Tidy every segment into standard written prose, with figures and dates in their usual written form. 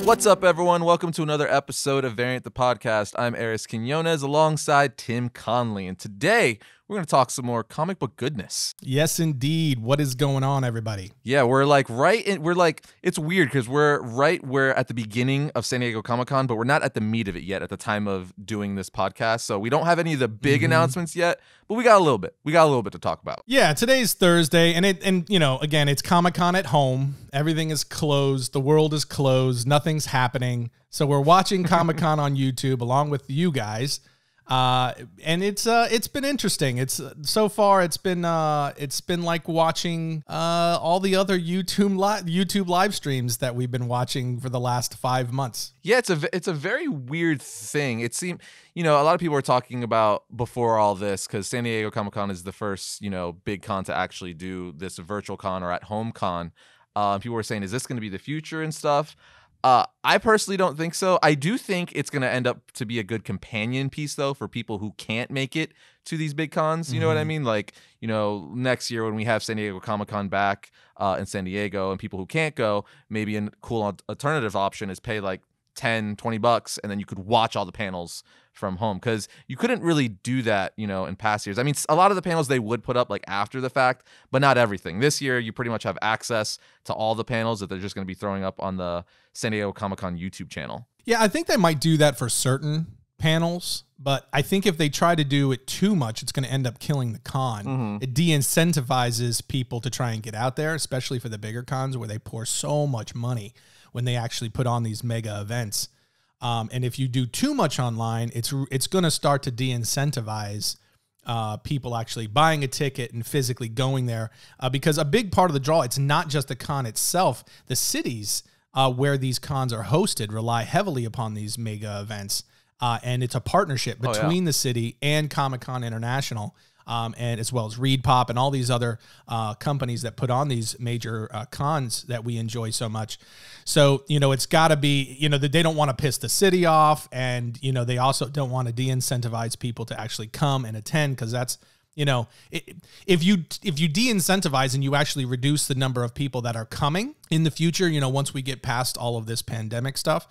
What's up, everyone? Welcome to another episode of Variant the Podcast. I'm Arris Quinones alongside Tim Connolly, and today we're going to talk some more comic book goodness. Yes, indeed. What is going on, everybody? Yeah, it's weird because we're at the beginning of San Diego Comic-Con, but we're not at the meat of it yet at the time of doing this podcast. So we don't have any of the big announcements yet, but we got a little bit. We got a little bit to talk about. Yeah, today's Thursday, and again, it's Comic-Con at home. Everything is closed. The world is closed. Nothing's happening. So we're watching Comic-Con on YouTube along with you guys. And it's been interesting. It's been like watching all the other YouTube live streams that we've been watching for the last 5 months. Yeah, it's a very weird thing. It seemed, a lot of people were talking about before all this, because San Diego Comic-Con is the first, big con to actually do this virtual con or at home con. People were saying, is this going to be the future and stuff? I personally don't think so. I do think it's going to end up to be a good companion piece, though, for people who can't make it to these big cons. You know what I mean? Like, next year when we have San Diego Comic-Con back in San Diego and people who can't go, maybe a cool alternative option is pay like $10-20 and then you could watch all the panels from home, because you couldn't really do that in past years. I mean, a lot of the panels they would put up like after the fact, but not everything. This year you pretty much have access to all the panels that they're just going to be throwing up on the San Diego Comic-Con YouTube channel. Yeah, I think they might do that for certain panels, but I think if they try to do it too much, it's going to end up killing the con. It de-incentivizes people to try and get out there, especially for the bigger cons where they pour so much money when they actually put on these mega events. And if you do too much online, it's going to start to de-incentivize people actually buying a ticket and physically going there, because a big part of the draw, it's not just the con itself. The cities where these cons are hosted rely heavily upon these mega events, and it's a partnership between the city and Comic-Con International, and as well as ReedPop and all these other companies that put on these major cons that we enjoy so much. So, it's got to be, that they don't want to piss the city off, and, they also don't want to de-incentivize people to actually come and attend, because that's, if you de-incentivize and you actually reduce the number of people that are coming in the future, once we get past all of this pandemic stuff,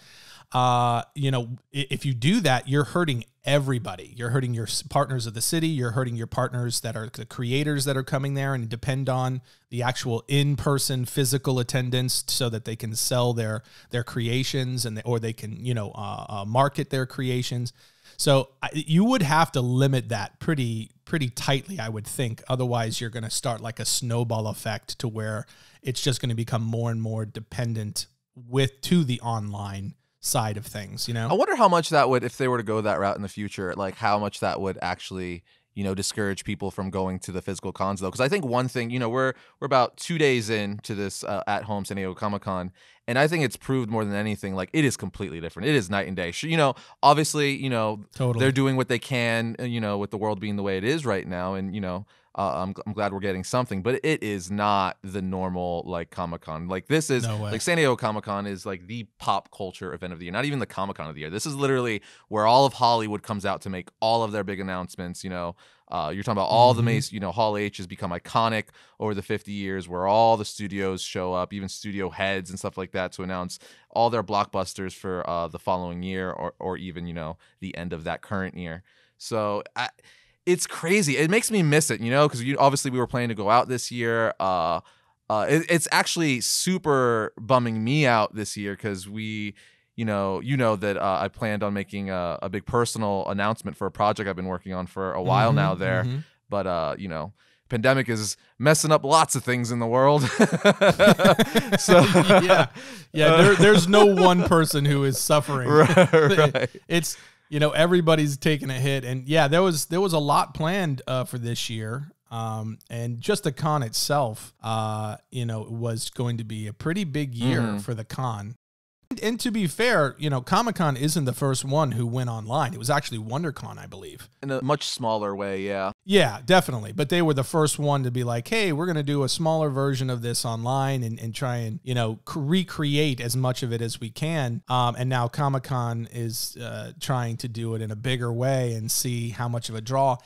if you do that, you're hurting everybody. You're hurting your partners of the city. You're hurting your partners that are the creators that are coming there and depend on the actual in-person physical attendance so that they can sell their creations or they can, market their creations. So you would have to limit that pretty tightly, I would think. Otherwise, you're going to start like a snowball effect to where it's just going to become more and more dependent to the online side of things, I wonder how much that would, if they were to go that route in the future, like how much that would actually, discourage people from going to the physical cons, though. Because I think one thing, we're about 2 days into this at home San Diego Comic-Con, and I think it's proved more than anything, like it is completely different. It is night and day. Obviously, totally. They're doing what they can, with the world being the way it is right now, and I'm glad we're getting something, but it is not the normal like Comic-Con. Like this is like San Diego Comic-Con is like the pop culture event of the year, not even the Comic-Con of the year. This is literally where all of Hollywood comes out to make all of their big announcements. You're talking about all the main, Hall H has become iconic over the 50 years, where all the studios show up, even studio heads and stuff like that, to announce all their blockbusters for the following year, or even the end of that current year. So it's crazy. It makes me miss it, because obviously we were planning to go out this year. It's actually super bumming me out this year, because we, that I planned on making a big personal announcement for a project I've been working on for a while now there. But, pandemic is messing up lots of things in the world. So there's no one person who is suffering. Right. It's, everybody's taking a hit, and there was a lot planned for this year, and just the con itself, was going to be a pretty big year for the con. And to be fair, Comic-Con isn't the first one who went online. It was actually WonderCon, I believe. In a much smaller way, yeah. Yeah, definitely. But they were the first one to be like, hey, we're going to do a smaller version of this online and try and, recreate as much of it as we can. And now Comic-Con is trying to do it in a bigger way and see how much of a draw.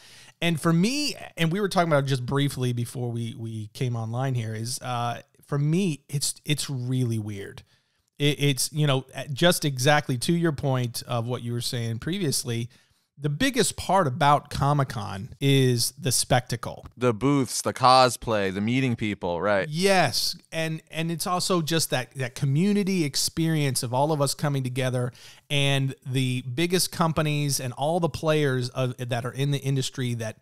And for me, and we were talking about it just briefly before we came online here, is for me, it's really weird. it's, you know, just exactly to your point of what you were saying previously, the biggest part about Comic-Con is the spectacle. The booths, the cosplay, the meeting people, right? Yes. And it's also just that community experience of all of us coming together, and the biggest companies and all the players that are in the industry that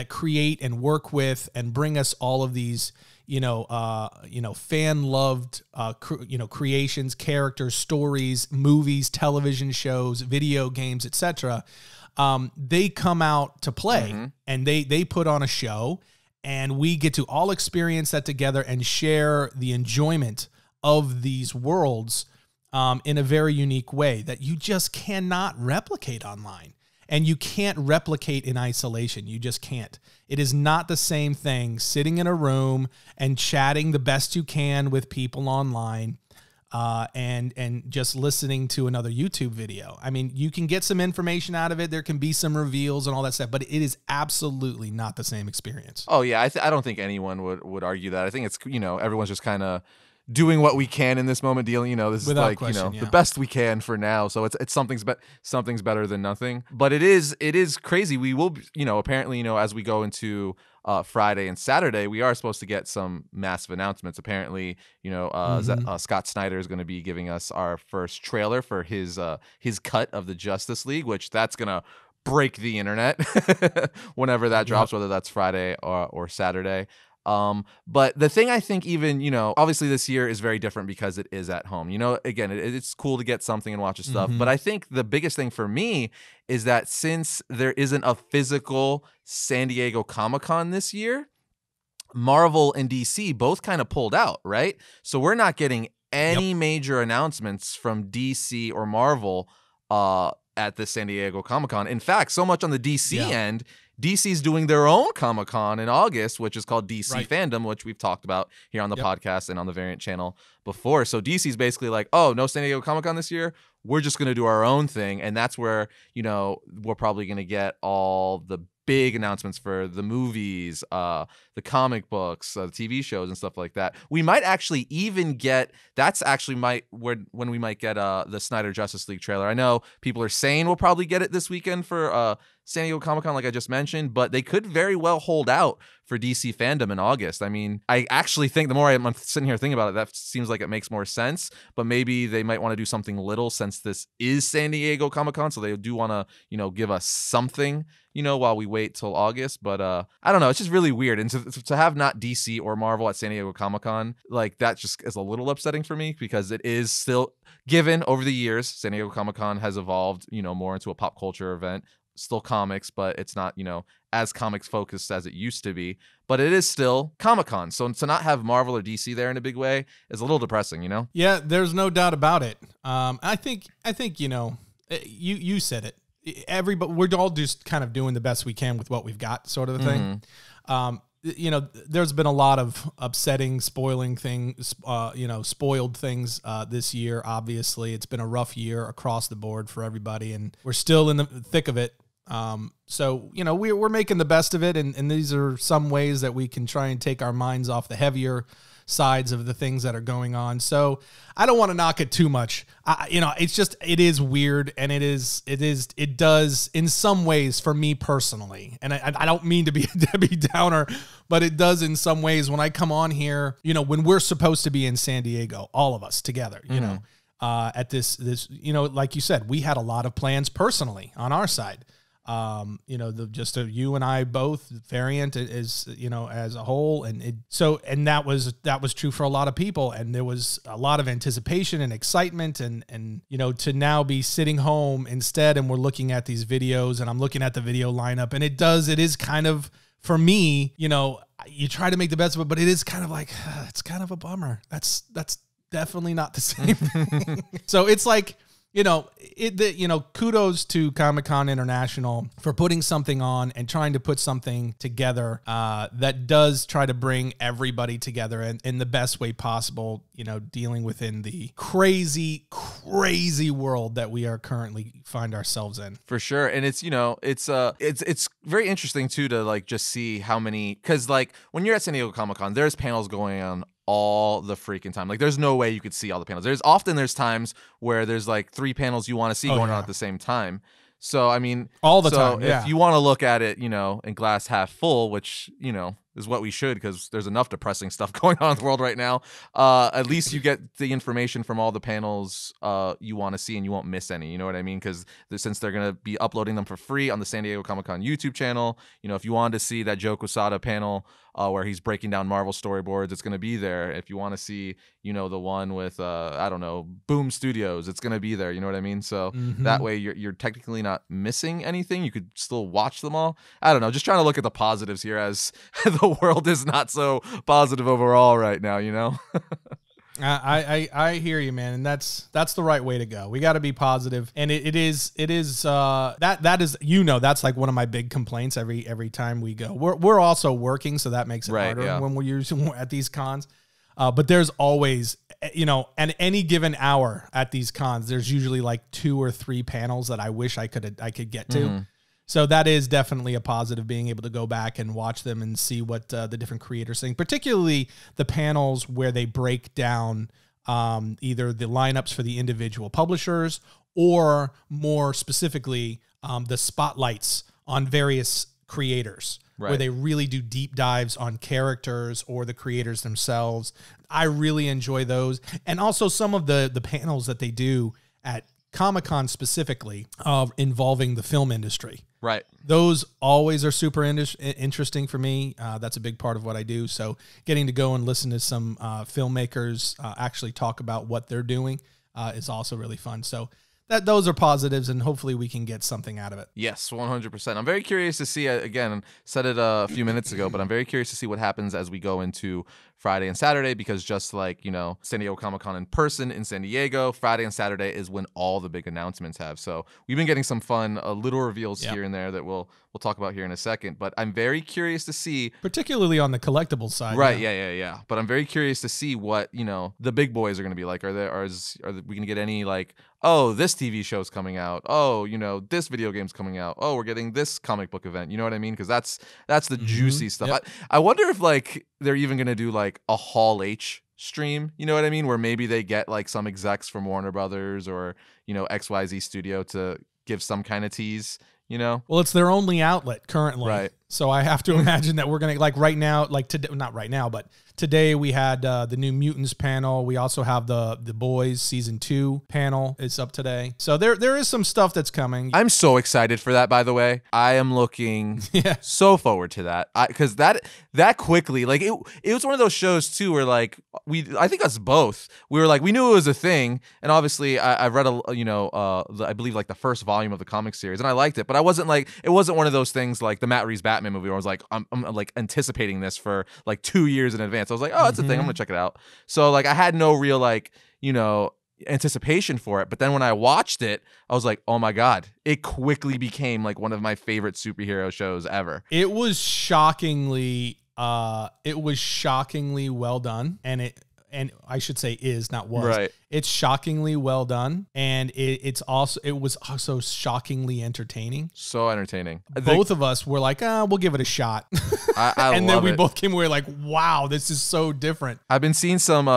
create and work with and bring us all of these, fan loved, creations, characters, stories, movies, television shows, video games, etc. They come out to play, and they put on a show, and we get to all experience that together and share the enjoyment of these worlds in a very unique way that you just cannot replicate online. And you can't replicate in isolation. You just can't. It is not the same thing sitting in a room and chatting the best you can with people online, and just listening to another YouTube video. I mean, you can get some information out of it. There can be some reveals and all that stuff, but it is absolutely not the same experience. Oh yeah, I don't think anyone would argue that. I think it's, everyone's just kind of doing what we can in this moment, dealing, this is Without like, question, the best we can for now. So it's something's better than nothing. But it is crazy. We will, apparently, as we go into Friday and Saturday, we are supposed to get some massive announcements. Apparently, Scott Snyder is going to be giving us our first trailer for his cut of the Justice League, which that's going to break the internet whenever that drops, whether that's Friday or Saturday. But the thing I think even, obviously this year is very different because it is at home. Again, it's cool to get something and watch the stuff. But I think the biggest thing for me is that since there isn't a physical San Diego Comic-Con this year, Marvel and DC both kind of pulled out, right? So we're not getting any major announcements from DC or Marvel at the San Diego Comic-Con. In fact, so much on the DC end, DC's doing their own Comic-Con in August, which is called DC Fandom, which we've talked about here on the podcast and on the Variant channel before. So DC's basically like, oh, no San Diego Comic-Con this year? We're just going to do our own thing. And that's where, we're probably going to get all the big announcements for the movies, the comic books, the TV shows, and stuff like that. We might actually even get, when we might get the Snyder Justice League trailer. I know people are saying we'll probably get it this weekend for San Diego Comic-Con, like I just mentioned, but they could very well hold out for DC Fandom in August. I mean, I actually think the more I'm sitting here thinking about it, that seems like it makes more sense, but maybe they might want to do something little since this is San Diego Comic-Con, so they do want to, give us something, while we wait till August. But I don't know, it's just really weird. And to have not DC or Marvel at San Diego Comic-Con, like that just is a little upsetting for me, because it is still, given over the years, San Diego Comic-Con has evolved, more into a pop culture event. Still comics, but it's not, as comics focused as it used to be, but it is still Comic-Con. So to not have Marvel or DC there in a big way is a little depressing, Yeah, there's no doubt about it. I think, you said it. Everybody, we're all just kind of doing the best we can with what we've got, sort of a thing. There's been a lot of upsetting, spoiling things, spoiled things this year. Obviously, it's been a rough year across the board for everybody, and we're still in the thick of it. So, we're making the best of it, and these are some ways that we can try and take our minds off the heavier sides of the things that are going on. So I don't want to knock it too much. It is weird, and it does in some ways for me personally. And I don't mean to be a Debbie Downer, but it does in some ways when I come on here, when we're supposed to be in San Diego, all of us together, at this, like you said, we had a lot of plans personally on our side. You and I both, Variant is, as a whole. And that was true for a lot of people. And there was a lot of anticipation and excitement and, to now be sitting home instead. And we're looking at these videos, and I'm looking at the video lineup, and it is kind of, for me, you try to make the best of it, but it is kind of like, it's kind of a bummer. That's definitely not the same thing. So it's like, kudos to Comic-Con International for putting something on and trying to put something together that does try to bring everybody together in the best way possible, dealing within the crazy, crazy world that we are currently find ourselves in. For sure. And it's, it's very interesting too to like just see how many, because like when you're at San Diego Comic-Con, there's panels going on all the freaking time. Like there's no way you could see all the panels. There's times where there's like 3 panels you want to see going on at the same time. So I mean, all the time. If you want to look at it, you know, in glass half full, which, you know, is what we should, because there's enough depressing stuff going on in the world right now. At least you get the information from all the panels you want to see, and you won't miss any. You know what I mean? Because since they're gonna be uploading them for free on the San Diego Comic-Con YouTube channel, you know, if you wanted to see that Joe Quesada panel where he's breaking down Marvel storyboards, it's gonna be there. If you want to see, you know, the one with I don't know, Boom Studios, it's gonna be there. You know what I mean? So that way you're technically not missing anything. You could still watch them all. I don't know. Just trying to look at the positives here, as the world is not so positive overall right now, you know. I hear you, man, and that's the right way to go. We got to be positive, and it is that is, you know, that's like one of my big complaints every time we go. We're also working, so that makes it harder when we're usually at these cons. But there's always, you know, at any given hour at these cons, there's usually like 2 or 3 panels that I wish I could get to. So that is definitely a positive, being able to go back and watch them and see what the different creators think, particularly the panels where they break down either the lineups for the individual publishers, or more specifically, the spotlights on various creators, where they really do deep dives on characters or the creators themselves. I really enjoy those. And also some of the panels that they do at Comic-Con specifically involving the film industry. Right. Those always are super interesting for me. That's a big part of what I do. So getting to go and listen to some filmmakers actually talk about what they're doing is also really fun. So those are positives, and hopefully we can get something out of it. Yes, 100%. I'm very curious to see, again, said it a few minutes ago, but I'm very curious to see what happens as we go into Friday and Saturday, because just like, you know, San Diego Comic-Con in person in San Diego, Friday and Saturday is when all the big announcements have. So we've been getting some fun little reveals here and there that we'll talk about here in a second. But I'm very curious to see, particularly on the collectible side. Right? Yeah. But I'm very curious to see what, you know, the big boys are going to be like. Are we going to get any like, oh, this TV show's coming out. Oh, you know, this video game's coming out. Oh, we're getting this comic book event. You know what I mean? Because that's the juicy stuff. Yep. I wonder if like they're even gonna do like a Hall H stream. You know what I mean? Where maybe they get like some execs from Warner Brothers or, you know, XYZ Studio to give some kind of tease. You know? Well, it's their only outlet currently. Right. So I have to imagine that we're going to, like right now, like today, not right now, but today we had the New Mutants panel. We also have the Boys Season 2 panel. It's up today. So there is some stuff that's coming. I'm so excited for that, by the way. I am looking so forward to that. Because that quickly, like it was one of those shows too where like I think us both, we were like, we knew it was a thing. And obviously I've read I believe like the first volume of the comic series, and I liked it, but I wasn't like, it wasn't one of those things like the Matt Reeves Batman movie where I was like, I'm like anticipating this for like 2 years in advance. I was like, oh, that's a thing, I'm gonna check it out. So like I had no real like, you know, anticipation for it, but then when I watched it, I was like, oh my god, it quickly became like one of my favorite superhero shows ever. It was shockingly well done, and I should say is, not was. Right. It's shockingly well done, and it was also shockingly entertaining. So entertaining. Both of us were like, we'll give it a shot. I and love then we it. both came away like, wow, this is so different. I've been seeing some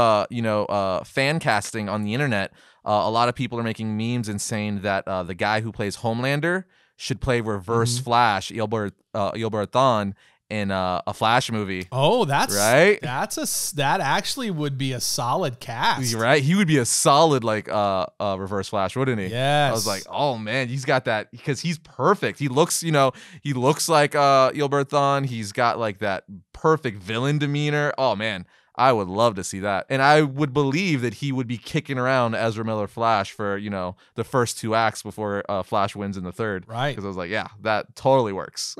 fan casting on the internet. A lot of people are making memes and saying that the guy who plays Homelander should play Reverse Flash, Eobard Thawne, in a Flash movie. Oh, that's right. That actually would be a solid cast. Right, he would be a solid like Reverse Flash, wouldn't he? Yes. I was like, oh man, he's got that, because he's perfect. He looks like Eobard Thawne. He's got like that perfect villain demeanor. Oh man, I would love to see that. And I would believe that he would be kicking around Ezra Miller Flash for, you know, the first 2 acts before Flash wins in the third. Right. Because I was like, yeah, that totally works.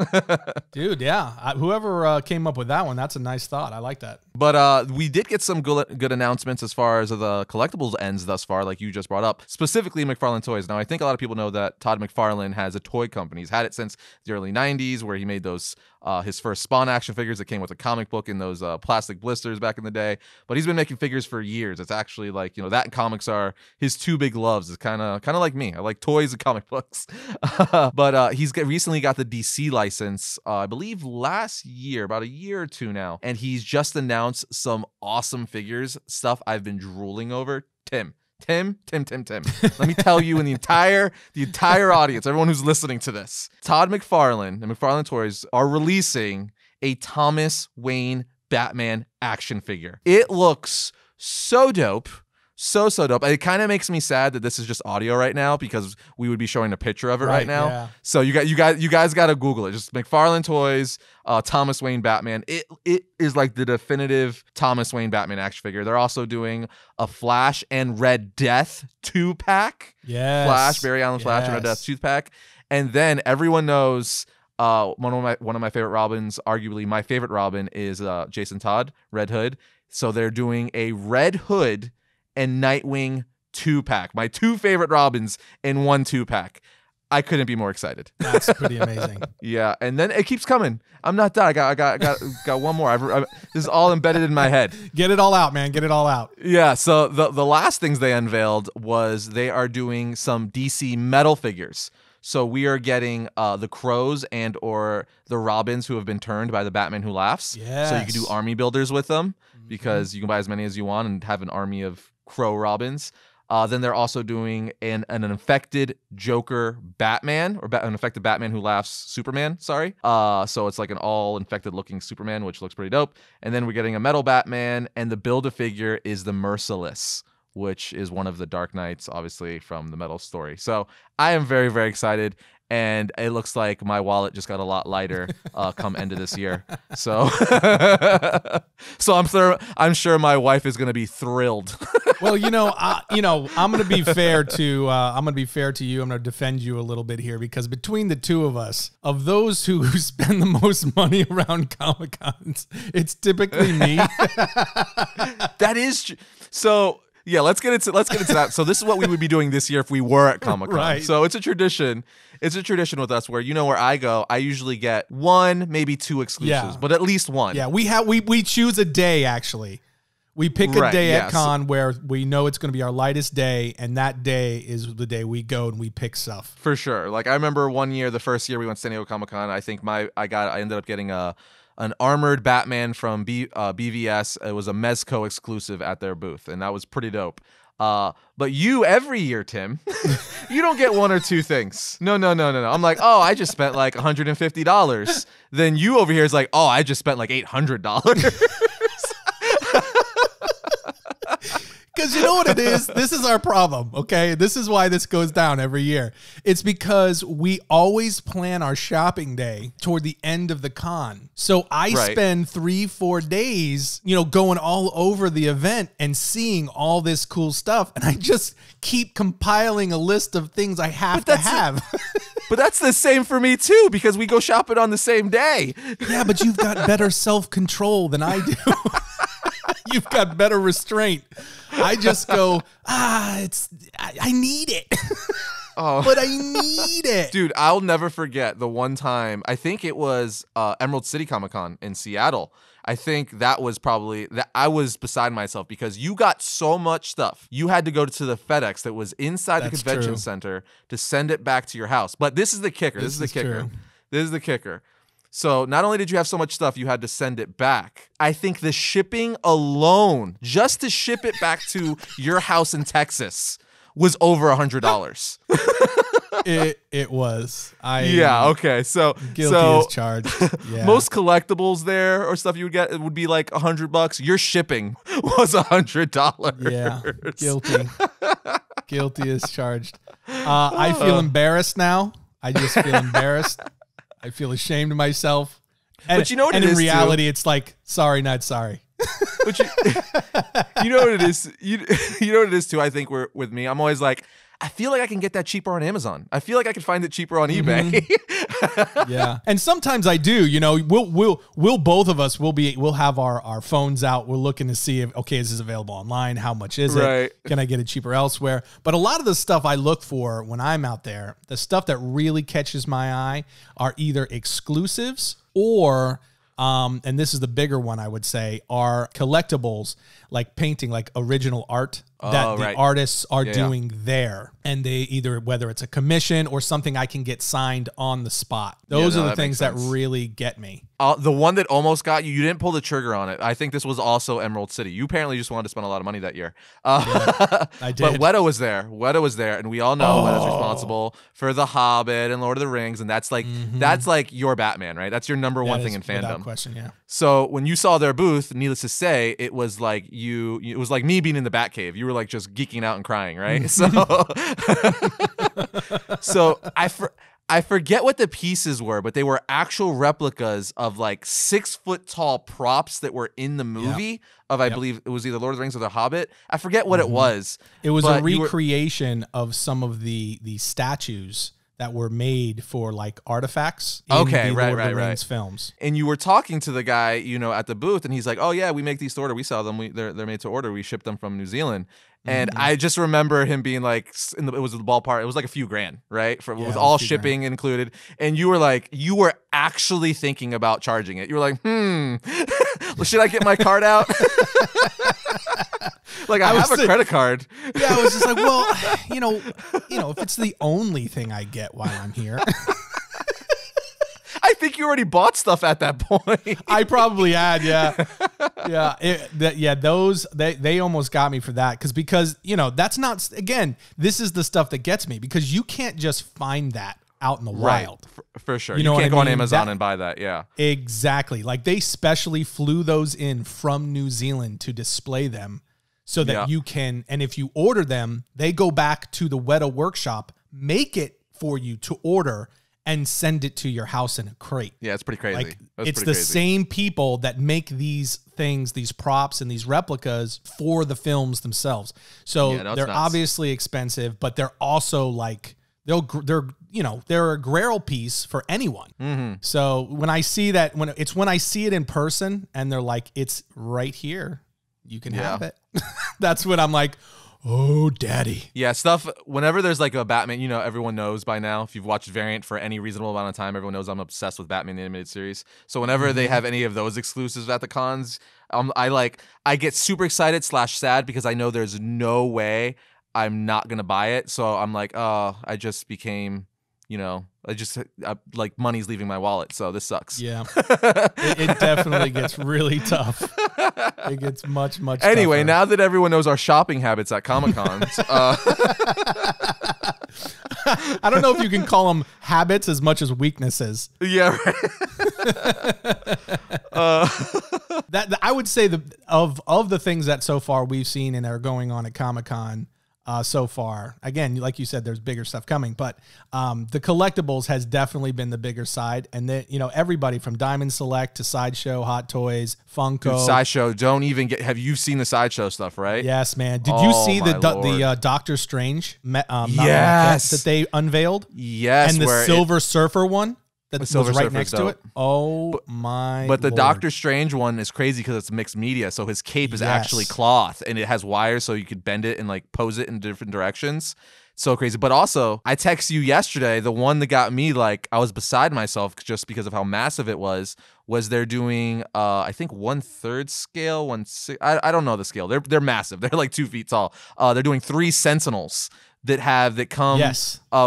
Dude, yeah. Whoever came up with that one, that's a nice thought. I like that. But we did get some good announcements as far as the collectibles ends thus far, like you just brought up, specifically McFarlane Toys. Now, I think a lot of people know that Todd McFarlane has a toy company. He's had it since the early 90s, where he made those his first Spawn action figures that came with a comic book in those plastic blisters back in the day. But he's been making figures for years. It's actually like, you know, that and comics are his 2 big loves. It's kind of like me. I like toys and comic books. But he's recently got the DC license, I believe last year, about a year or 2 now. And he's just announced announce some awesome figures, stuff I've been drooling over. Tim. Let me tell you and the entire audience, everyone who's listening to this, Todd McFarlane and McFarlane Toys are releasing a Thomas Wayne Batman action figure. It looks so dope. So dope. It kind of makes me sad that this is just audio right now because we would be showing a picture of it right now. Yeah. So you guys got to Google it. Just McFarlane Toys, Thomas Wayne Batman. It is like the definitive Thomas Wayne Batman action figure. They're also doing a Flash and Red Death 2-pack. Yes. Flash, Barry Allen Flash and Red Death 2-pack. And then everyone knows one of my favorite Robins, arguably my favorite Robin, is Jason Todd, Red Hood. So they're doing a Red Hood and Nightwing 2-pack. My 2 favorite Robins in one 2-pack. I couldn't be more excited. That's pretty amazing. Yeah, and then it keeps coming. I'm not done. I got one more. This is all embedded in my head. Get it all out, man. Get it all out. Yeah. So the last things they unveiled was they are doing some DC metal figures. So we are getting the Crows and or the Robins who have been turned by the Batman Who Laughs. Yes. So you can do army builders with them because you can buy as many as you want and have an army of Crow Robins. Then they're also doing an infected Joker Batman or an infected Batman Who Laughs Superman. Sorry. So it's like an all infected looking Superman, which looks pretty dope. And then we're getting a metal Batman, and the Build-A-Figure is the Merciless, which is one of the Dark Knights, obviously, from the metal story. So I am very, very excited. And it looks like my wallet just got a lot lighter come end of this year. So, I'm sure my wife is going to be thrilled. Well, I'm going to be fair to you. I'm going to defend you a little bit here because between the two of us, of those who spend the most money around Comic-Cons, it's typically me. That is so. Yeah, let's get into that. So this is what we would be doing this year if we were at Comic-Con. Right. So it's a tradition. It's a tradition with us where where I go, I usually get 1, maybe 2 exclusives, but at least 1. Yeah, we choose a day actually. We pick a day at con where we know it's going to be our lightest day, and that day is the day we go and we pick stuff. For sure. Like I remember one year, the first year we went to San Diego Comic-Con, I think I ended up getting an armored Batman from BVS. It was a Mezco exclusive at their booth, and that was pretty dope. But you, every year, Tim, you don't get 1 or 2 things. No. I'm like, oh, I just spent like $150. Then you over here is like, oh, I just spent like $800. Because you know what it is? This is our problem, okay? This is why this goes down every year. It's because we always plan our shopping day toward the end of the con. So I spend 3-4 days, going all over the event and seeing all this cool stuff. And I just keep compiling a list of things I have to have. But that's the same for me too, because we go shopping on the same day. Yeah, but you've got better self-control than I do. You've got better restraint. I just go, I need it. Oh. But I need it. Dude, I'll never forget the one time, I think it was Emerald City Comic-Con in Seattle. I think that was probably, that I was beside myself because you got so much stuff. You had to go to the FedEx that was inside the convention center to send it back to your house. But this is the kicker. This is the kicker. So not only did you have so much stuff, you had to send it back. I think the shipping alone, just to ship it back to your house in Texas, was over $100. It was. Okay. So guilty as charged. Yeah. Most collectibles there or stuff you would get, it would be like $100. Your shipping was $100. Yeah. Guilty as charged. I feel embarrassed now. I just feel embarrassed. I feel ashamed of myself. But you know what it is, and in reality, it's like, sorry, not sorry. But you know what it is? You know what it is too, I think, with me? I'm always like, I feel like I can get that cheaper on Amazon. I feel like I can find it cheaper on eBay. Yeah. And sometimes I do, we'll both of us we'll have our phones out. We're looking to see if, okay, is this available online? How much is it? Can I get it cheaper elsewhere? But a lot of the stuff I look for when I'm out there, the stuff that really catches my eye are either exclusives or and this is the bigger one, I would say, are collectibles like painting, like original art that the artists are doing there. And they either, whether it's a commission or something I can get signed on the spot. Those are the things that really get me. The one that almost got you didn't pull the trigger on it. I think this was also Emerald City. You apparently just wanted to spend a lot of money that year. Yeah, I did. But Weta was there. Weta was there. And we all know Weta's responsible for The Hobbit and Lord of the Rings. And that's like your Batman, right? That's your number one thing in fandom. Without question, yeah. So when you saw their booth, needless to say, it was like it was like me being in the Batcave. You were like just geeking out and crying, right? So I forget what the pieces were, but they were actual replicas of like 6 foot tall props that were in the movie of, I believe it was either Lord of the Rings or The Hobbit. I forget what it was. It was a recreation of some of the statues that were made for like artifacts in the Lord of the Rings films. And you were talking to the guy, at the booth, and he's like, "Oh yeah, we make these to order. We sell them. They're made to order. We ship them from New Zealand." And I just remember him being like, it was the ballpark. It was like a few grand, right? With all shipping included. And you were actually thinking about charging it. You were like, well, should I get my card out? Like, I have a credit card. Yeah, I was just like, well, if it's the only thing I get while I'm here. I think you already bought stuff at that point. I probably had, yeah. Those, they almost got me for that. Because that's not, again, this is the stuff that gets me, because you can't just find that out in the wild. For sure. You can't go on Amazon and buy that, yeah. Exactly. Like, they specially flew those in from New Zealand to display them so that you can, and if you order them, they go back to the Weta workshop, make it for you to order, and send it to your house in a crate. Yeah, it's pretty crazy. Like, it's the same people that make these things, these props and these replicas for the films themselves. So they're obviously expensive, but they're also like, they're a grail piece for anyone. So when I see that, when I see it in person and they're like, it's right here, you can have it. That's when I'm like, oh, daddy. Yeah, stuff, whenever there's like a Batman, everyone knows by now, if you've watched Variant for any reasonable amount of time, everyone knows I'm obsessed with Batman the Animated Series. So whenever they have any of those exclusives at the cons, I get super excited / sad, because I know there's no way I'm not going to buy it. So I'm like, oh, I just became, like, money's leaving my wallet. So this sucks. Yeah. It definitely gets really tough. It gets much, much Anyway, tougher. Now that everyone knows our shopping habits at Comic-Cons. I don't know if you can call them habits as much as weaknesses. Yeah, right. That I would say of the things that so far we've seen and are going on at Comic-Con, so far. Again, like you said, there's bigger stuff coming, but the collectibles has definitely been the bigger side. And then, everybody from Diamond Select to Sideshow, Hot Toys, Funko. Dude, Sideshow, don't even have you seen the Sideshow stuff, right? Yes, man. Did you see the Doctor Strange yes. that they unveiled? Yes. And the Silver Surfer one? That was right next to it. Oh, But the Doctor Strange one is crazy because it's mixed media. So his cape is actually cloth, and it has wires, so you could bend it and like pose it in different directions. So crazy. But also, I texted you yesterday, the one that got me, like, I was beside myself just because of how massive it was they're doing, I think 1/3 scale, 1/6. I don't know the scale. They're massive. They're like 2 feet tall. They're doing 3 Sentinels that come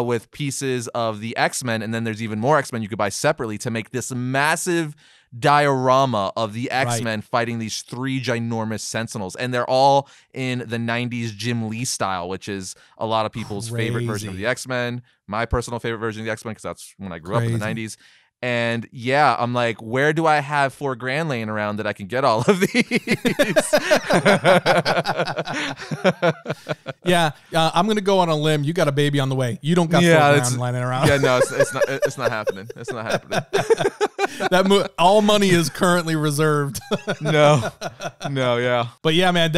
with pieces of the X-Men, and then there's even more X-Men you could buy separately to make this massive diorama of the X-Men fighting these 3 ginormous Sentinels, and they're all in the 90s Jim Lee style, which is a lot of people's favorite version of the X-Men, my personal favorite version of the X-Men, because that's when I grew up in the 90s. And yeah, I'm like, where do I have $4,000 laying around that I can get all of these? I'm gonna go on a limb. You got a baby on the way. You don't got $4,000 lying around. Yeah, no, it's not happening. It's not happening. All money is currently reserved. No, yeah. But yeah, man,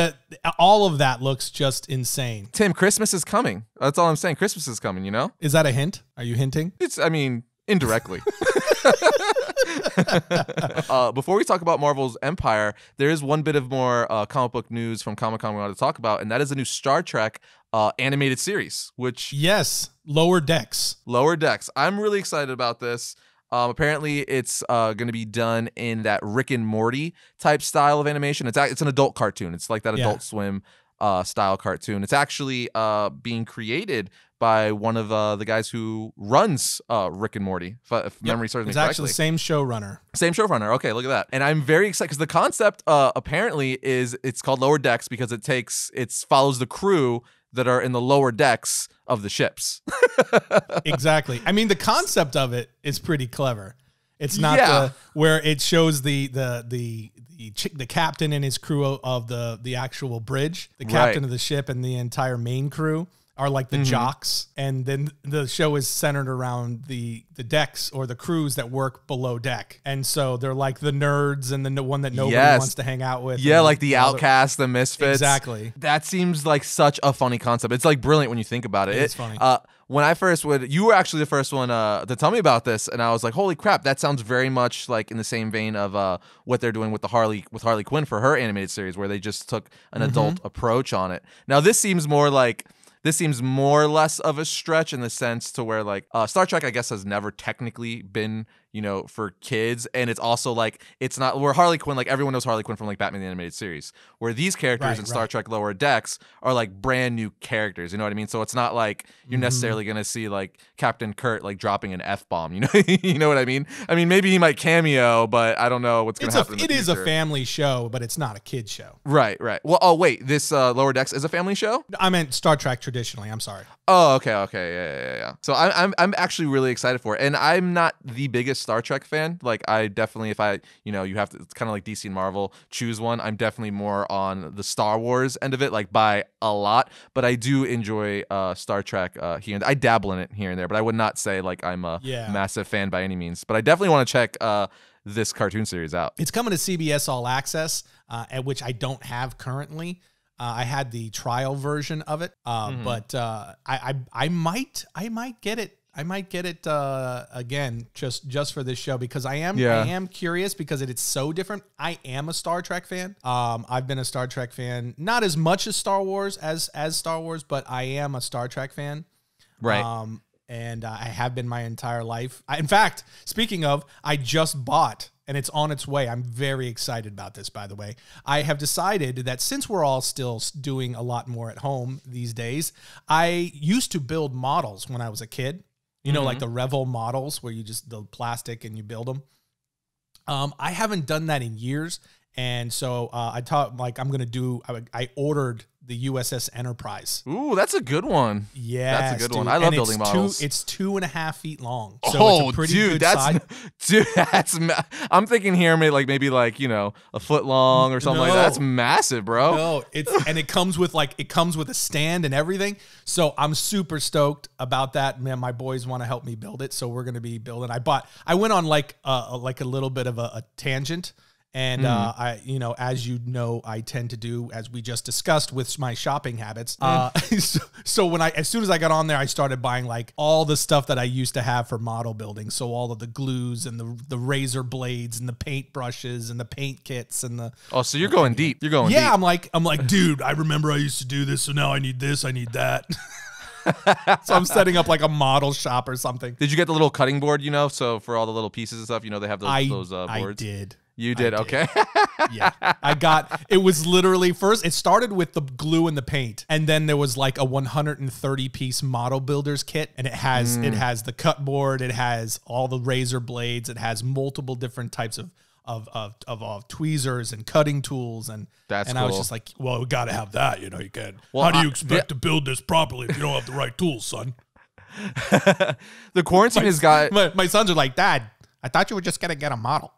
all of that looks just insane. Tim, Christmas is coming. That's all I'm saying. Christmas is coming. Is that a hint? Are you hinting? Indirectly. Before we talk about Marvel's Empire, there is one bit of more comic book news from Comic-Con we want to talk about, and that is a new Star Trek animated series, which... Yes, Lower Decks. Lower Decks. I'm really excited about this. Apparently, it's going to be done in that Rick and Morty type style of animation. It's an adult cartoon. It's like that Adult Swim style cartoon. It's actually being created by one of the guys who runs Rick and Morty, if memory serves me it's correctly. Actually the same showrunner. Same showrunner. Okay, look at that. And I'm very excited because the concept apparently is it's called Lower Decks because it follows the crew that are in the lower decks of the ships. Exactly. I mean, the concept of it is pretty clever. It's not where it shows the captain and his crew of the actual bridge, the captain of the ship and the entire main crew are like the jocks, and then the show is centered around the decks or the crews that work below deck, and so they're like the nerds and the one that nobody wants to hang out with. Yeah, like the outcasts, the misfits. Exactly. That seems like such a funny concept. It's like brilliant when you think about it. It's funny. When I first you were actually the first one to tell me about this, and I was like, holy crap, that sounds very much like in the same vein of what they're doing with Harley Quinn for her animated series, where they just took an adult approach on it. Now this seems more or less of a stretch in the sense to where like Star Trek, I guess, has never technically been, for kids. And it's also like, it's not where Harley Quinn, like everyone knows Harley Quinn from like Batman the Animated Series, where these characters in Star Trek Lower Decks are like brand new characters. You know what I mean? So it's not like you're necessarily going to see like Captain Kurt like dropping an F-bomb, you know what I mean? I mean, maybe he might cameo, but I don't know what's going to happen in the future. It is a family show, but it's not a kid show. Right. Well, oh wait, this Lower Decks is a family show? I meant Star Trek traditionally. I'm sorry. Oh, okay, yeah. So I'm actually really excited for it, and I'm not the biggest Star Trek fan. Like I definitely, if I, you have to, it's kind of like DC and Marvel, choose one. I'm definitely more on the Star Wars end of it, like by a lot. But I do enjoy Star Trek here and I dabble in it here and there, but I would not say like I'm a massive fan by any means. But I definitely want to check this cartoon series out. It's coming to CBS All Access, at which I don't have currently. I had the trial version of it, but I might get it. I might get it again just for this show because I am curious because it's so different. I am a Star Trek fan. I've been a Star Trek fan, not as much as Star Wars as Star Wars, but I am a Star Trek fan. Right. And I have been my entire life. In fact, speaking of, I just bought, and it's on its way. I'm very excited about this, by the way. I have decided that since we're all still doing a lot more at home these days, I used to build models when I was a kid. Like the Revel models where you just the plastic and you build them. I haven't done that in years. And so I ordered the USS Enterprise. Ooh, that's a good one. Yeah, that's a good one. I love building models. It's 2.5 feet long. So it's a pretty good size. I'm thinking here maybe a foot long or something like that. That's massive, bro. No, it comes with a stand and everything. So I'm super stoked about that. Man, my boys want to help me build it, so we're gonna be building. I went on like a little bit of a tangent. And as you know, I tend to do, as we just discussed, with my shopping habits. So as soon as I got on there, I started buying like all the stuff that I used to have for model building. So all of the glues and the razor blades and the paint brushes and the paint kits and the. Oh, so you're going deep. You're going deep. Yeah, I'm like, dude, I remember I used to do this, so now I need this, I need that. So I'm setting up like a model shop or something. Did you get the little cutting board? So for all the little pieces and stuff, they have those boards. I did. You did, okay. Yeah. It was literally first, it started with the glue and the paint. And then there was like a 130 piece model builder's kit. And it has the cut board. It has all the razor blades. It has multiple different types of tweezers and cutting tools. And cool. I was just like, well, we got to have that. You can. Well, how do you expect to build this properly if you don't have the right tools, son? The quarantine has got. My sons are like, Dad, I thought you were just going to get a model.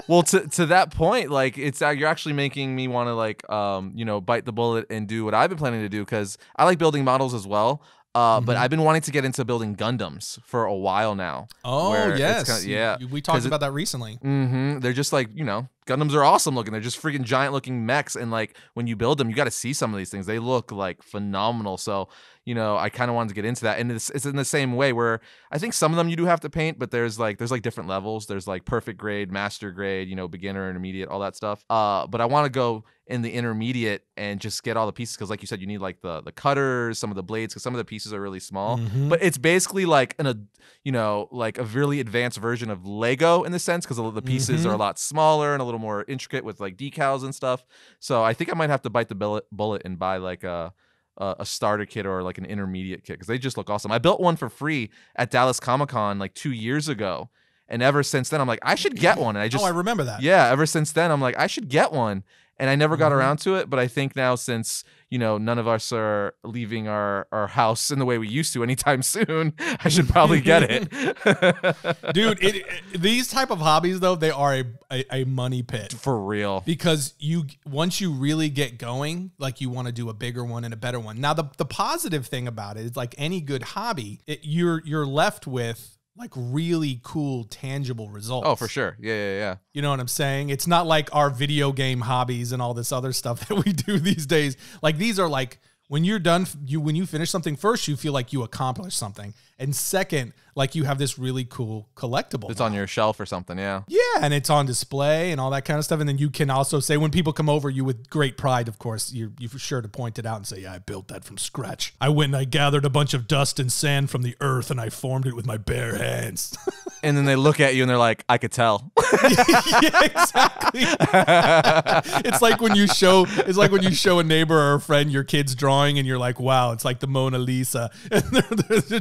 Well, to that point, like you're actually making me want to bite the bullet and do what I've been planning to do because I like building models as well. But I've been wanting to get into building Gundams for a while now. Oh, yes. We talked about that recently. They're just like, Gundams are awesome looking. They're just freaking giant looking mechs. And like when you build them, you got to see some of these things. They look like phenomenal. So, I kind of wanted to get into that. And it's in the same way where I think some of them you do have to paint, but there's different levels. There's like perfect grade, master grade, beginner, intermediate, all that stuff. But I want to go in the intermediate and just get all the pieces because like you said, you need like the cutters, some of the blades because some of the pieces are really small. But it's basically like like a really advanced version of Lego in the sense because the pieces are a lot smaller and a little more intricate with like decals and stuff. So I think I might have to bite the bullet and buy like a starter kit or like an intermediate kit because they just look awesome. I built one for free at Dallas Comic-Con like 2 years ago. And ever since then, I'm like, I should get one. And I remember that. Yeah, ever since then, I'm like, I should get one. And I never got around to it. But I think now since, none of us are leaving our house in the way we used to anytime soon, I should probably get it. Dude, these type of hobbies, though, they are a money pit. For real. Because once you really get going, like you want to do a bigger one and a better one. Now, the positive thing about it is like any good hobby, you're left with like really cool, tangible results. Oh, for sure. Yeah. You know what I'm saying? It's not like our video game hobbies and all this other stuff that we do these days. Like these are like when you're done, when you finish something, first, you feel like you accomplished something. And second, like you have this really cool collectible. It's on your shelf or something, yeah. Yeah, and it's on display and all that kind of stuff. And then you can also say, when people come over, you with great pride, of course, you're sure to point it out and say, yeah, I built that from scratch. I went and I gathered a bunch of dust and sand from the earth and I formed it with my bare hands. And then they look at you and they're like, I could tell. Yeah, exactly. It's like when you show a neighbor or a friend your kid's drawing and you're like, wow, it's like the Mona Lisa. And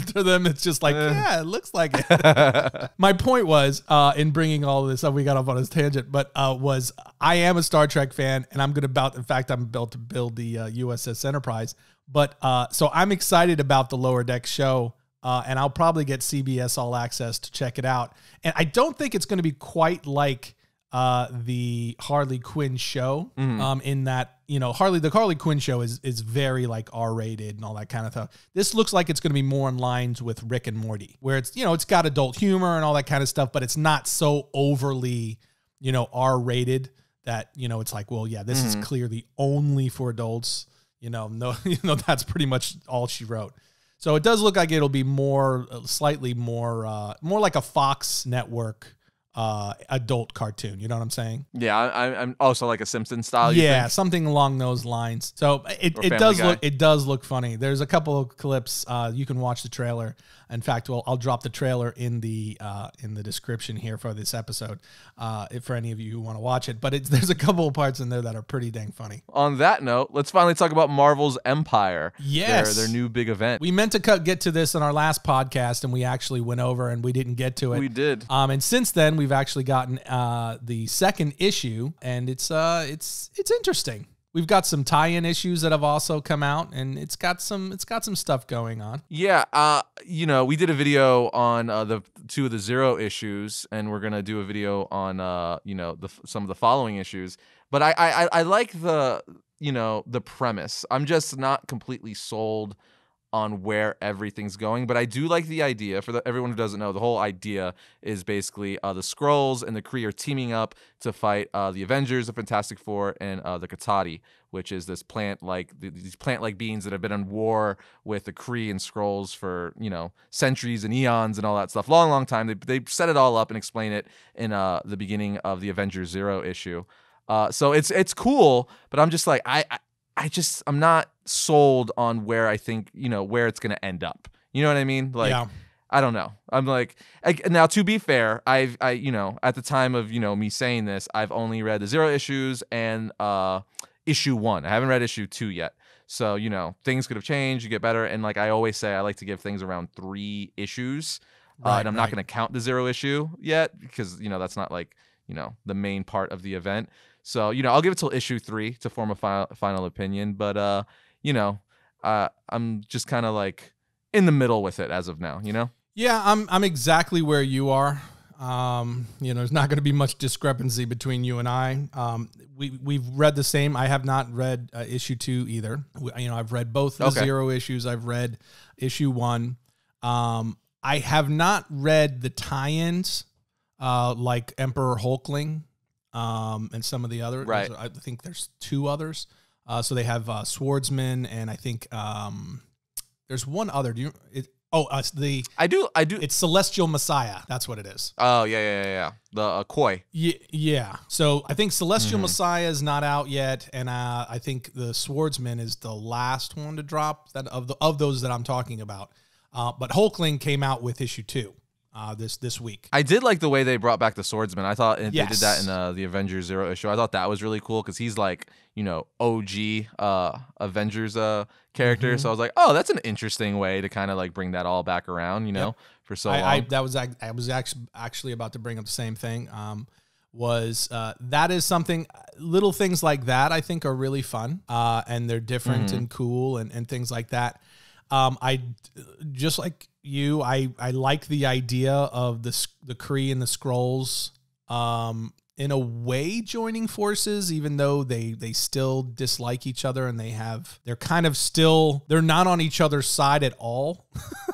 to them, it's just like, yeah, it looks like it. My point was, in bringing all of this up, we got off on this tangent, but was I am a Star Trek fan, and I'm about to build the USS Enterprise. But so I'm excited about the Lower Deck show, and I'll probably get CBS All Access to check it out. And I don't think it's going to be quite like the Harley Quinn show, in that, the Harley Quinn show is very like R-rated and all that kind of stuff. This looks like it's going to be more in lines with Rick and Morty, where it's, it's got adult humor and all that kind of stuff, but it's not so overly, R-rated that, it's like, well, yeah, this is clearly only for adults. That's pretty much all she wrote. So it does look like it'll be slightly more like a Fox network adult cartoon. You know what I'm saying? Yeah, I'm also like a Simpsons style. Yeah, something along those lines. So it does look funny. There's a couple of clips. You can watch the trailer. In fact, I'll drop the trailer in the description here for this episode, for any of you who want to watch it. But there's a couple of parts in there that are pretty dang funny. On that note, let's finally talk about Marvel's Empyre. Yes, their new big event. We meant to get to this in our last podcast, and we actually went over and we didn't get to it. We did. And since then, we've actually gotten the second issue, and it's interesting. We've got some tie-in issues that have also come out, and it's got some stuff going on. Yeah, we did a video on the 2 of the Zero issues, and we're gonna do a video on some of the following issues. But I like the premise. I'm just not completely sold on where everything's going, but I do like the idea. For everyone who doesn't know, the whole idea is basically the Skrulls and the Kree are teaming up to fight the Avengers, the Fantastic Four, and the Katati, which is this these plant-like beings that have been in war with the Kree and Skrulls for centuries and eons and all that stuff. Long time. They set it all up and explain it in the beginning of the Avengers Zero issue. So it's cool, but I'm just like I'm not sold on where I think, where it's going to end up. You know what I mean? Like, yeah. I don't know. I'm like, now to be fair, at the time of, me saying this, I've only read the Zero issues and issue 1. I haven't read issue 2 yet. So, things could have changed. You get better. And like I always say, I like to give things around 3 issues. And I'm not going to count the Zero issue yet because, that's not like, the main part of the event. So, I'll give it till issue 3 to form a final opinion. But, I'm just kind of like in the middle with it as of now, Yeah, I'm exactly where you are. There's not going to be much discrepancy between you and I. We've read the same. I have not read issue 2 either. I've read both the Zero issues. I've read issue 1. I have not read the tie-ins, like Emperor Hulkling. And some of the others. Right. I think there's 2 others. So they have Swordsman, and I think there's one other. I do. It's Celestial Messiah. That's what it is. Oh yeah. The Koi. Yeah. So I think Celestial Messiah is not out yet, and I think the Swordsman is the last one to drop. That of those that I'm talking about. But Hulkling came out with issue 2. this week. I did like the way they brought back the swordsman. I thought they did that in the Avengers Zero issue. I thought that was really cool because he's like, OG Avengers character. So I was like, oh, that's an interesting way to kind of like bring that all back around, for so long. I was actually about to bring up the same thing. That is something, little things like that I think are really fun, and they're different and cool and things like that. I just like you, I like the idea of the Kree and the Skrulls in a way joining forces, even though they still dislike each other and they're not on each other's side at all.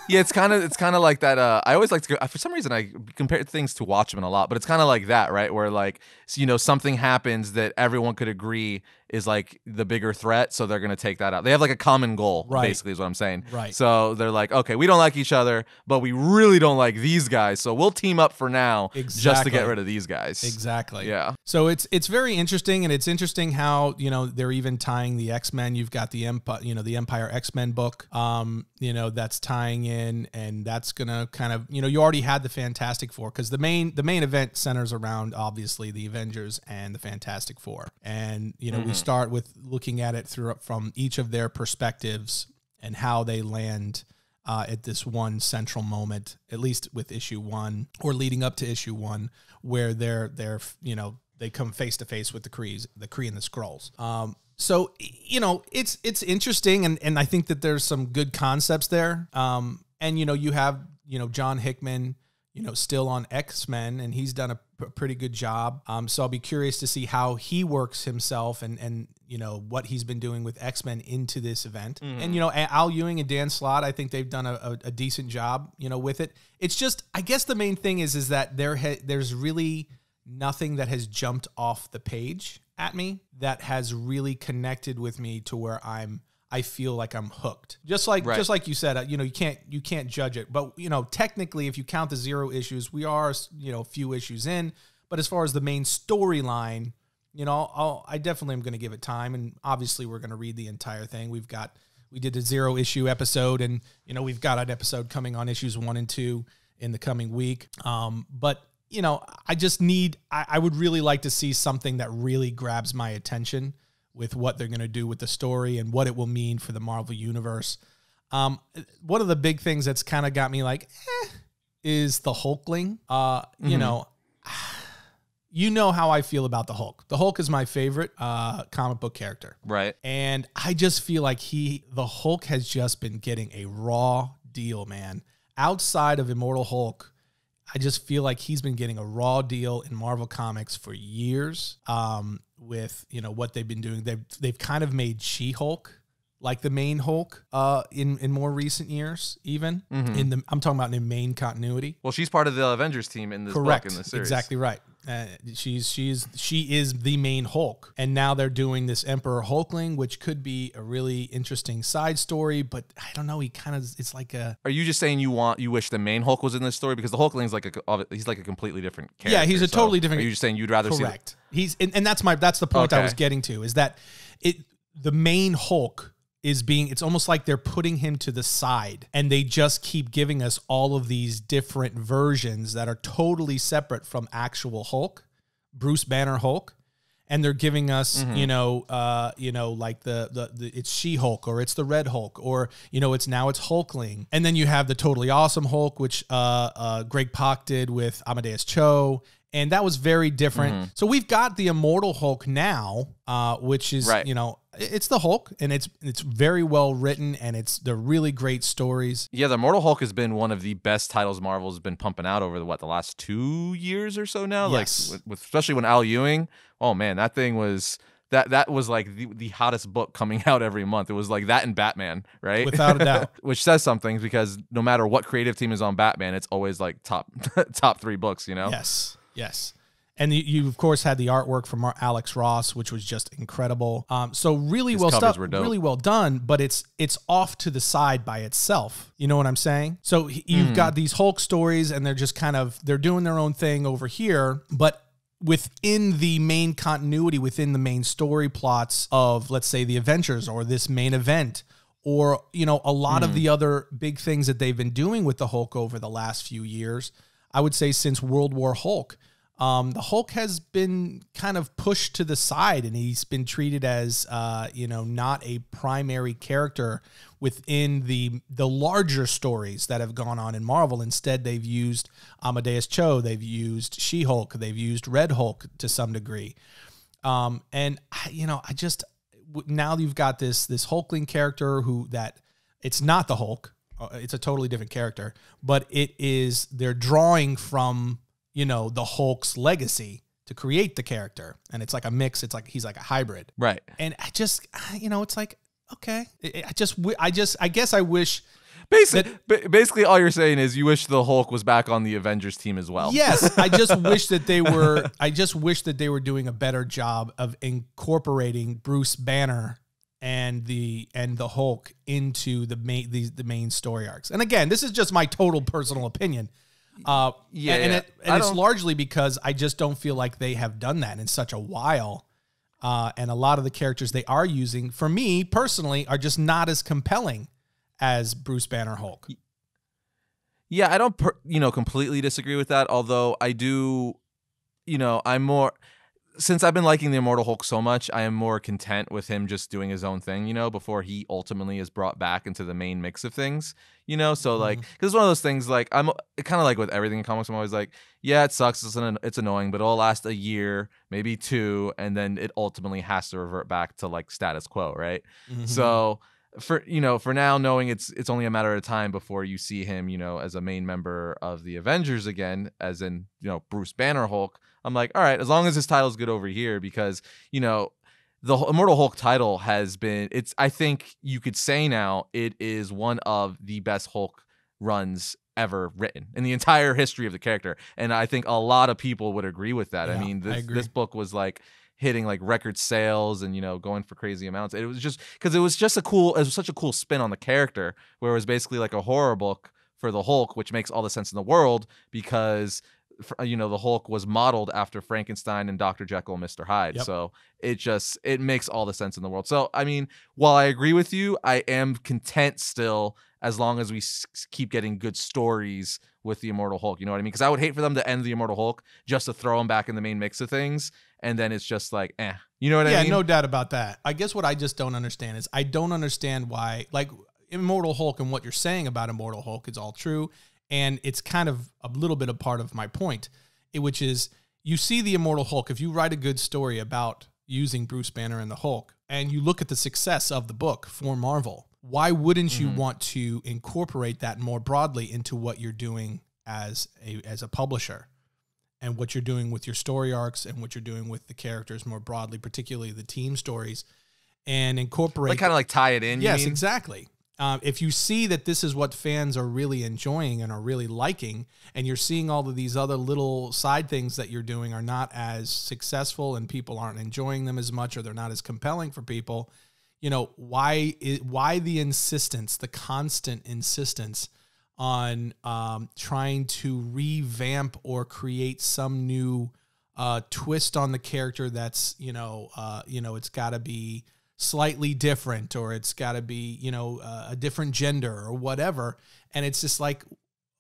Yeah, it's kind of like that. I always like to go, for some reason I compare things to Watchmen a lot, but it's kind of like that, right? Where like, something happens that everyone could agree is like the bigger threat, so they're gonna take that out. They have like a common goal, basically, is what I'm saying. Right. So they're like, okay, we don't like each other, but we really don't like these guys, so we'll team up for now, just to get rid of these guys. Exactly. Yeah. So it's very interesting, and it's interesting how they're even tying the X-Men. You've got the Empyre X-Men book, that's tying in, and that's gonna kind of you already had the Fantastic Four, because the main event centers around obviously the Avengers and the Fantastic Four, and we start with looking at it from each of their perspectives and how they land at this one central moment, at least with issue 1 or leading up to issue 1, where they come face to face with the Kree and the Skrulls. So it's interesting, and I think that there's some good concepts there. And you have John Hickman still on X-Men, and he's done a pretty good job. So I'll be curious to see how he works himself and what he's been doing with X-Men into this event. And Al Ewing and Dan Slott, I think they've done a decent job with it. It's just, I guess the main thing is that there's really nothing that has jumped off the page at me that has really connected with me to where I feel like I'm hooked. Just like you said, you can't judge it. But technically, if you count the 0 issues, we are a few issues in. But as far as the main storyline, I definitely am going to give it time. And obviously, we're going to read the entire thing. We did a 0 issue episode, and we've got an episode coming on issues 1 and 2 in the coming week. But I would really like to see something that really grabs my attention with what they're going to do with the story and what it will mean for the Marvel Universe. One of the big things that's kind of got me like, is the Hulkling. You know how I feel about the Hulk. The Hulk is my favorite comic book character. Right. And I just feel like the Hulk has just been getting a raw deal, man. Outside of Immortal Hulk, I just feel like he's been getting a raw deal in Marvel Comics for years. With what they've been doing, they've kind of made She-Hulk like the main Hulk in more recent years, even I'm talking about in main continuity. Well, she's part of the Avengers team in this Correct. book in the series. Exactly right. She is the main Hulk, and now they're doing this Emperor Hulkling, which could be a really interesting side story. But I don't know. It's like a. Are you just saying you wish the main Hulk was in this story, because the Hulkling's he's like a completely different character? Yeah, he's a totally different. Are you just saying you'd rather correct. See and that's the point I was getting to, is that the main Hulk it's almost like they're putting him to the side, and they just keep giving us all of these different versions that are totally separate from actual Hulk, Bruce Banner Hulk. And they're giving us, like it's She-Hulk, or it's the Red Hulk, or, it's Hulkling. And then you have the Totally Awesome Hulk, which Greg Pak did with Amadeus Cho. And that was very different. So we've got the Immortal Hulk now, which is, it's the Hulk, and it's very well written, and they're really great stories. Yeah, the Immortal Hulk has been one of the best titles Marvel's been pumping out over the last 2 years or so now. Yes. Like especially when Al Ewing, oh man, that thing was that was like the hottest book coming out every month. It was like that and Batman, right? Without a doubt. Which says something, because no matter what creative team is on Batman, it's always like top 3 books, Yes. And you of course had the artwork from Alex Ross, which was just incredible. So really well stuff, really well done, but it's off to the side by itself. You know what I'm saying? So you've got these Hulk stories, and they're just they're doing their own thing over here, but within the main continuity, within the main story plots of, let's say, the Avengers or this main event, or, you know, a lot of the other big things that they've been doing with the Hulk over the last few years. I would say since World War Hulk, the Hulk has been kind of pushed to the side, and he's been treated as, you know, not a primary character within the larger stories that have gone on in Marvel. Instead, they've used Amadeus Cho, they've used She-Hulk, they've used Red Hulk to some degree. And, you know, now you've got this Hulkling character that it's not the Hulk. It's a totally different character, but they're drawing from, you know, the Hulk's legacy to create the character. And it's like a mix. It's like, he's like a hybrid. Right. And I just, you know, it's like, okay. I guess I wish. Basically, all you're saying is you wish the Hulk was back on the Avengers team as well. Yes, I just wish that they were. I just wish that they were doing a better job of incorporating Bruce Banner and the Hulk into the main story arcs. And again, this is just my total personal opinion. And it's largely because I just don't feel like they have done that in such a while. And a lot of the characters they are using, for me personally, are just not as compelling as Bruce Banner Hulk. Yeah, I don't, completely disagree with that. Although I do, I'm more, since I've been liking the Immortal Hulk so much, I am more content with him just doing his own thing, before he ultimately is brought back into the main mix of things, So like, because it's one of those things, like I'm kind of like with everything in comics, I'm always like, yeah, it sucks, it's annoying, but it'll last a year, maybe two, and then it ultimately has to revert back to like status quo, right? Mm-hmm. So for now, knowing it's only a matter of time before you see him, as a main member of the Avengers again, as in, Bruce Banner Hulk, I'm like, all right, as long as his title's good over here, because, the Immortal Hulk title has been, I think you could say now it is one of the best Hulk runs ever written in the entire history of the character. And I think a lot of people would agree with that. Yeah, I mean, this book was like hitting like record sales and, going for crazy amounts. It was just because it was such a cool spin on the character, where it was basically like a horror book for the Hulk, which makes all the sense in the world because, the Hulk was modeled after Frankenstein and Dr. Jekyll and Mr. Hyde. Yep. So it makes all the sense in the world. So, I mean, while I agree with you, I am content still as long as we keep getting good stories with the Immortal Hulk. You know what I mean? Because I would hate for them to end the Immortal Hulk just to throw him back in the main mix of things. And then it's just like, you know what I mean? Yeah, no doubt about that. I guess what I just don't understand is I don't understand why, like, Immortal Hulk and what you're saying about Immortal Hulk is all true. And it's kind of a little bit a part of my point, which is you see the Immortal Hulk. If you write a good story about using Bruce Banner and the Hulk, and you look at the success of the book for Marvel, why wouldn't you want to incorporate that more broadly into what you're doing as a publisher, and what you're doing with your story arcs, and what you're doing with the characters more broadly, particularly the team stories, and incorporate, like kind of like tie it in? Yes, exactly. If you see that this is what fans are really enjoying and are really liking, and you're seeing all of these other little side things that you're doing are not as successful and people aren't enjoying them as much, or they're not as compelling for people, why the constant insistence on trying to revamp or create some new twist on the character that's, it's got to be slightly different, or it's got to be, a different gender or whatever. And it's just like,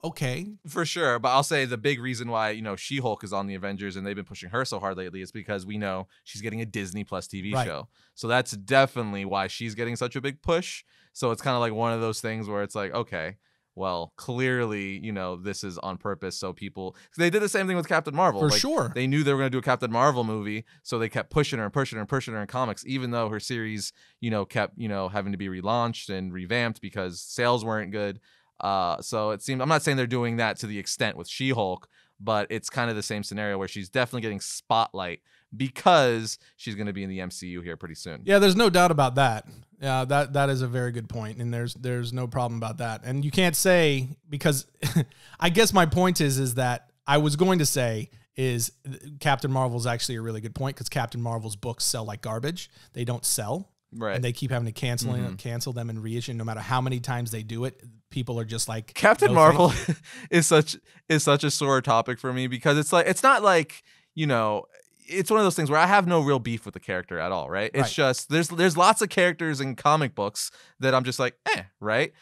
okay. For sure. But I'll say the big reason why, She-Hulk is on the Avengers and they've been pushing her so hard lately is because we know she's getting a Disney Plus TV show. So that's definitely why she's getting such a big push. So it's kind of like one of those things where it's like, okay, well, clearly, this is on purpose. So they did the same thing with Captain Marvel. For sure. They knew they were going to do a Captain Marvel movie. So they kept pushing her and pushing her and pushing her in comics, even though her series, kept, having to be relaunched and revamped because sales weren't good. So it seemed, I'm not saying they're doing that to the extent with She-Hulk, but it's kind of the same scenario where she's definitely getting spotlight because she's going to be in the MCU here pretty soon. Yeah, there's no doubt about that. Yeah, that is a very good point, and there's no problem about that. And you can't say, because I guess my point is that I was going to say is Captain Marvel is actually a really good point, because Captain Marvel's books sell like garbage. They don't sell. Right. And they keep having to cancel them and reissue. No matter how many times they do it, people are just like, Captain Marvel is such a sore topic for me, because it's not like, it's one of those things where I have no real beef with the character at all, right? It's just there's lots of characters in comic books that I'm just like, right?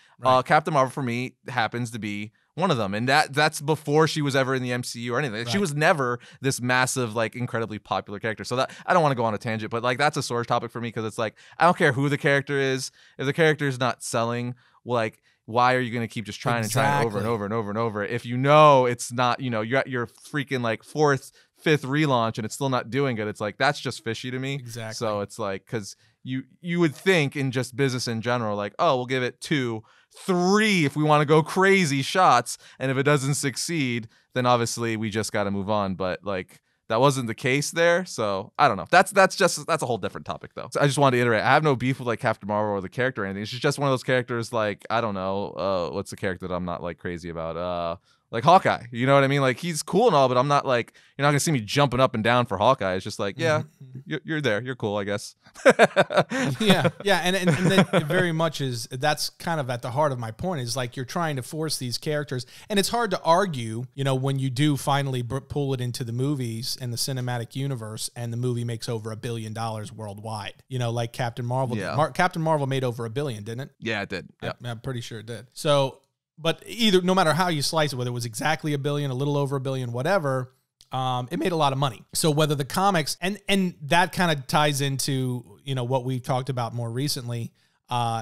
Captain Marvel for me happens to be one of them, and that's before she was ever in the MCU or anything. She was never this massive, like, incredibly popular character. So that I don't want to go on a tangent, but like that's a sore topic for me because it's like I don't care who the character is. If the character is not selling, like, why are you going to keep just trying and trying over and over and over and over if you know it's not, you're at your freaking like 4th, 5th relaunch and it's still not doing good? It's like, that's just fishy to me. Exactly. So it's like, because you would think in just business in general, like, oh, we'll give it 2, 3 if we want to go crazy shots, and if it doesn't succeed, then obviously we just got to move on. But like, that wasn't the case there, so I don't know. That's a whole different topic though. So I just wanted to iterate. I have no beef with like Captain Marvel or the character or anything. It's just one of those characters, like, I don't know, what's the character that I'm not like crazy about? Like Hawkeye, you know what I mean? Like, he's cool and all, but I'm not like, you're not gonna see me jumping up and down for Hawkeye. It's just like, yeah, you're there, you're cool, I guess. yeah, and that very much is, that's kind of at the heart of my point, is like you're trying to force these characters, and it's hard to argue, when you do finally pull it into the movies and the cinematic universe, and the movie makes over $1 billion worldwide. Like Captain Marvel. Yeah. Captain Marvel made over $1 billion, didn't it? Yeah, it did. Yeah. I'm pretty sure it did. So. But no matter how you slice it, whether it was exactly $1 billion, a little over $1 billion, whatever, it made a lot of money. So whether the comics, and that kind of ties into, what we've talked about more recently,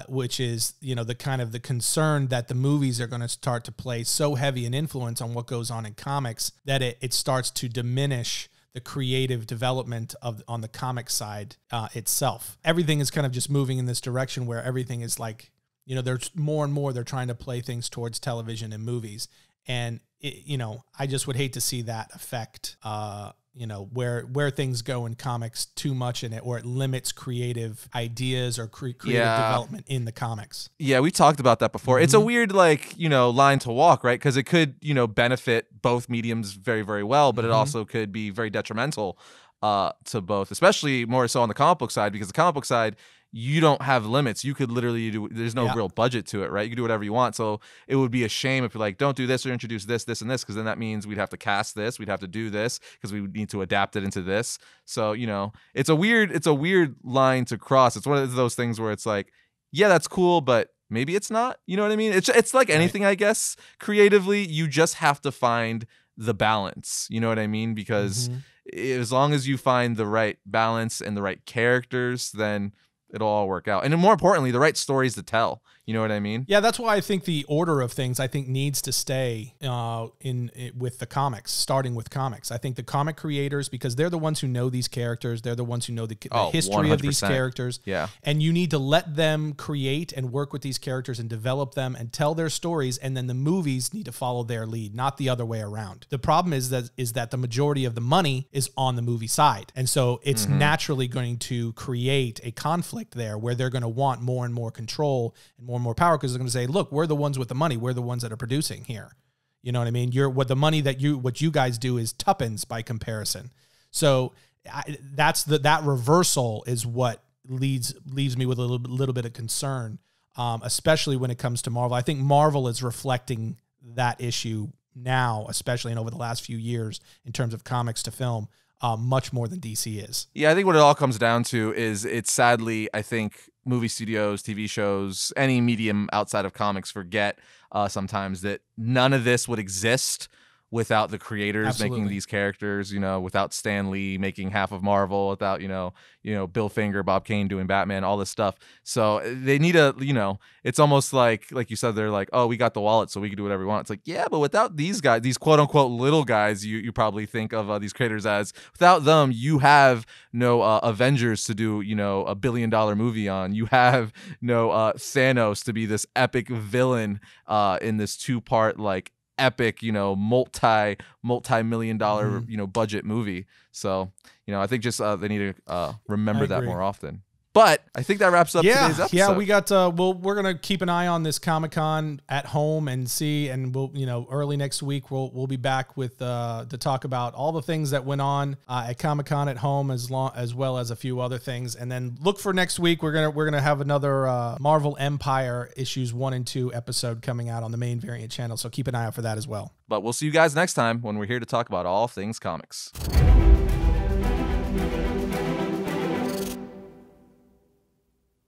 which is, the kind of the concern that the movies are going to start to play so heavy an influence on what goes on in comics that it starts to diminish the creative development on the comic side itself. Everything is kind of just moving in this direction where everything is like, there's more and more they're trying to play things towards television and movies. And, I just would hate to see that affect, where things go in comics too much in it, or it limits creative ideas or creative development in the comics. Yeah, we talked about that before. It's a weird, like, line to walk, right? Because it could, benefit both mediums very, very well, but it also could be very detrimental to both, especially more so on the comic book side, because the comic book side, you don't have limits. You could literally there's no real budget to it, right? You can do whatever you want. So it would be a shame if you're like, don't do this or introduce this, this, and this, because then that means we'd have to cast this, we'd have to do this, because we would need to adapt it into this. So, it's a weird line to cross. It's one of those things where it's like, yeah, that's cool, but maybe it's not. You know what I mean? It's like anything, I guess, creatively, you just have to find the balance. You know what I mean? Because as long as you find the right balance and the right characters, then it'll all work out. And then more importantly, the right stories to tell. You know what I mean? Yeah, that's why I think the order of things, needs to stay with the comics, starting with comics. I think the comic creators, because they're the ones who know these characters, they're the ones who know the history 100%. Of these characters. Yeah. And you need to let them create and work with these characters and develop them and tell their stories, and then the movies need to follow their lead, not the other way around. The problem is that the majority of the money is on the movie side. And so it's naturally going to create a conflict there where they're going to want more and more control and more power, because they're going to say, look, we're the ones with the money, we're the ones that are producing here. You know what I mean? What you guys do is tuppence by comparison. So that reversal is what leaves me with a little bit of concern, especially when it comes to Marvel. I think Marvel is reflecting that issue now, especially over the last few years in terms of comics to film, much more than DC is. Yeah, I think what it all comes down to is it's sadly, I think, movie studios, TV shows, any medium outside of comics forget sometimes that none of this would exist without the creators making these characters, without Stan Lee making half of Marvel, without, Bill Finger, Bob Kane doing Batman, all this stuff. So they need it's almost like you said, they're like, oh, we got the wallet, so we can do whatever we want. It's like, yeah, but without these guys, these quote unquote little guys, you probably think of these creators as, without them, you have no Avengers to do, $1 billion movie on. You have no Thanos to be this epic villain in this 2-part, like, epic, multi-million dollar, budget movie. So, I think just they need to remember that more often. But I think that wraps up today's episode. Yeah, we got we're gonna keep an eye on this Comic-Con at home and see, and we'll early next week we'll be back with to talk about all the things that went on at Comic-Con at home, as well as a few other things. And then look for next week, we're gonna have another Marvel Empyre issues 1 and 2 episode coming out on the main variant channel. So keep an eye out for that as well. But we'll see you guys next time when we're here to talk about all things comics.